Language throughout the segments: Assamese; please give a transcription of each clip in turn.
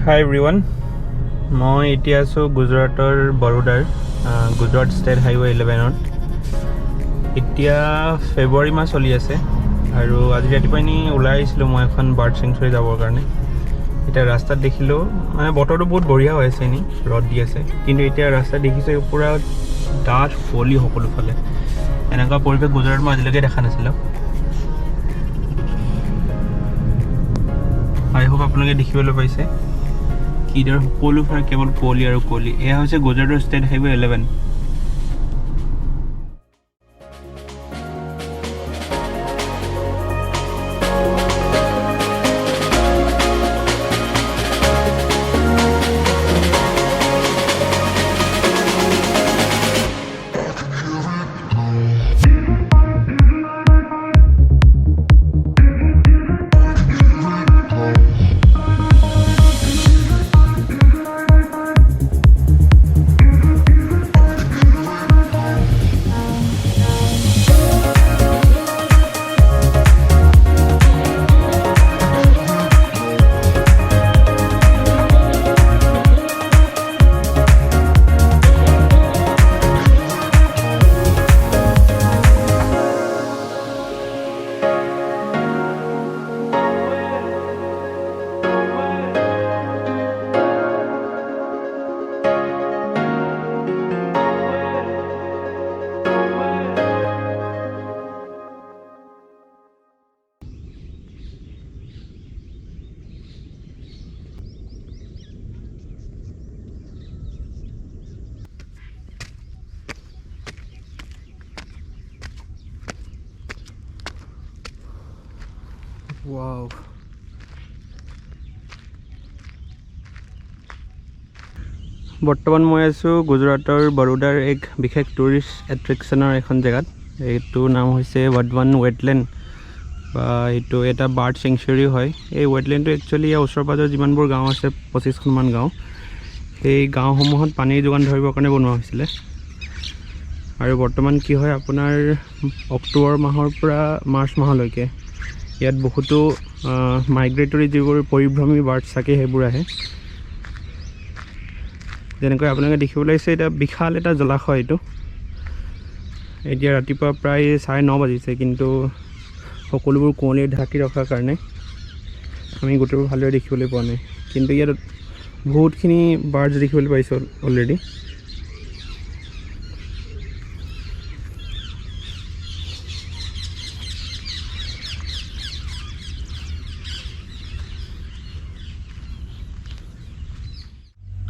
Hi everyone, মই এতিয়া আছো গুজৰাটৰ বৰোদাৰ গুজৰাট ষ্টেট হাইৱে 11ত। এতিয়া ফেব্ৰুৱাৰী মাহ চলি আছে আৰু আজি ৰাতিপুৱা এনে ওলাই আহিছিলোঁ মই এখন বাৰ্ড চেংচুৰী যাবৰ কাৰণে। এতিয়া ৰাস্তাত দেখিলোঁ মানে বতৰটো বহুত বঢ়িয়া হৈ আছে, এনেই ৰ'দ দি আছে, কিন্তু এতিয়া ৰাস্তাত দেখিছোঁ পূৰা ডাঠ কুঁৱলী সকলোফালে। এনেকুৱা পৰিৱেশ গুজৰাট মই আজিলৈকে দেখা নাছিলোঁ। আই হোপ আপোনালোকে দেখিবলৈ পাইছে কিদৰে সকলোফালে কেৱল কুঁৱলী আৰু কুঁৱলী। এয়া হৈছে গুজৰাটৰ ষ্টেট হাইৱে 11। Wow. বৰ্তমান মই আছোঁ গুজৰাটৰ বৰোদাৰ এক বিশেষ টুৰিষ্ট এট্ৰেকশ্যনৰ এখন জেগাত। এইটোৰ নাম হৈছে ৱাধৱান ৱেটলেণ্ড, বা এইটো এটা বাৰ্ড চেংচুৰী হয়। এই ৱেটলেণ্ডটো একচুৱেলি ইয়াৰ ওচৰ পাজৰ যিমানবোৰ গাঁও আছে 25খনমান গাঁও, সেই গাঁওসমূহত পানীৰ যোগান ধৰিবৰ কাৰণে বনোৱা হৈছিলে। আৰু বৰ্তমান কি হয়, আপোনাৰ অক্টোবৰ মাহৰ পৰা মাৰ্চ মাহলৈকে ইয়াত বহুতো মাইগ্ৰেটৰী যিবোৰ পৰিভ্ৰমী বাৰ্ডছ থাকে সেইবোৰ আহে। যেনেকৈ আপোনালোকে দেখিবলৈ পাইছে, এতিয়া বিশাল এটা জলাশয়। এইটো এতিয়া ৰাতিপুৱা প্ৰায় 9:30 বাজিছে, কিন্তু সকলোবোৰ কুঁৱলীৰে ঢাকি ৰখাৰ কাৰণে আমি গোটেইবোৰ ভালদৰে দেখিবলৈ পোৱা নাই। কিন্তু ইয়াত বহুতখিনি বাৰ্ডছ দেখিবলৈ পাইছোঁ অলৰেডি।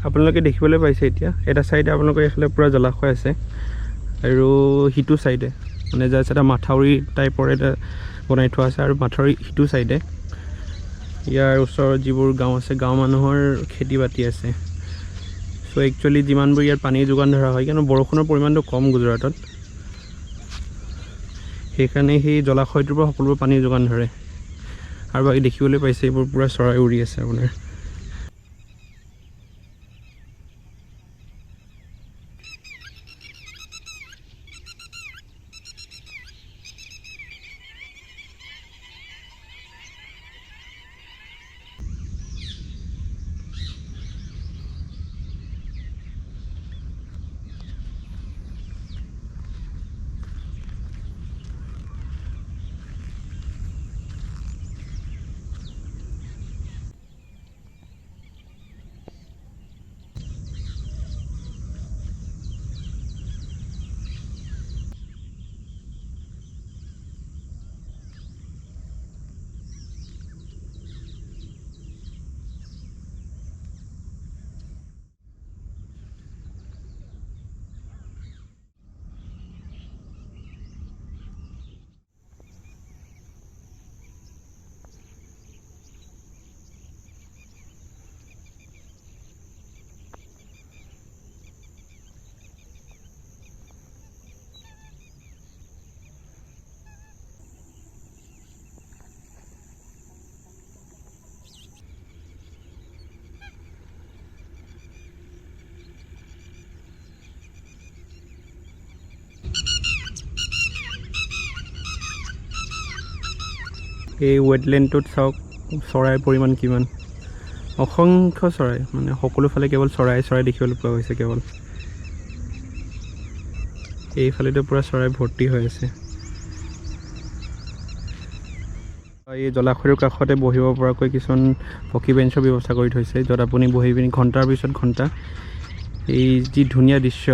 আপোনালোকে দেখিবলৈ পাইছে এতিয়া এটা চাইডে আপোনালোকৰ এইফালে পূৰা জলাশয় আছে, আৰু সিটো চাইডে মানে জাষ্ট এটা মাথাউৰি টাইপৰ এটা বনাই থোৱা আছে, আৰু মাথাউৰি সিটো চাইডে ইয়াৰ ওচৰত যিবোৰ গাঁও আছে, গাঁও মানুহৰ খেতি বাতি আছে। চ' একচুৱেলি যিমানবোৰ ইয়াত পানীৰ যোগান ধৰা হয়, কিন্তু বৰষুণৰ পৰিমাণটো কম গুজৰাটত, সেইকাৰণে সেই জলাশয়টোৰ পৰা সকলোবোৰ পানীৰ যোগান ধৰে। আৰু বাকী দেখিবলৈ পাইছে এইবোৰ পূৰা চৰাই উৰি আছে আপোনাৰ। এই ৱেটলেণ্ডটোত চাওক চৰাইৰ পৰিমাণ কিমান। অসংখ্য চৰাই, মানে সকলোফালে কেৱল চৰাই চৰাই দেখিবলৈ পোৱা গৈছে। কেৱল এইফালেতো পূৰা চৰাই ভৰ্তি হৈ আছে। এই জলাশয়ৰ কাষতে বহিব পৰাকৈ কিছুমান পকী বেঞ্চৰ ব্যৱস্থা কৰি থৈছে, য'ত আপুনি বহি পিনি ঘণ্টাৰ পিছত ঘণ্টা এই যি ধুনীয়া দৃশ্য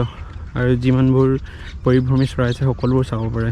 আৰু যিমানবোৰ পৰিভ্ৰমী চৰাই আছে সকলোবোৰ চাব পাৰে।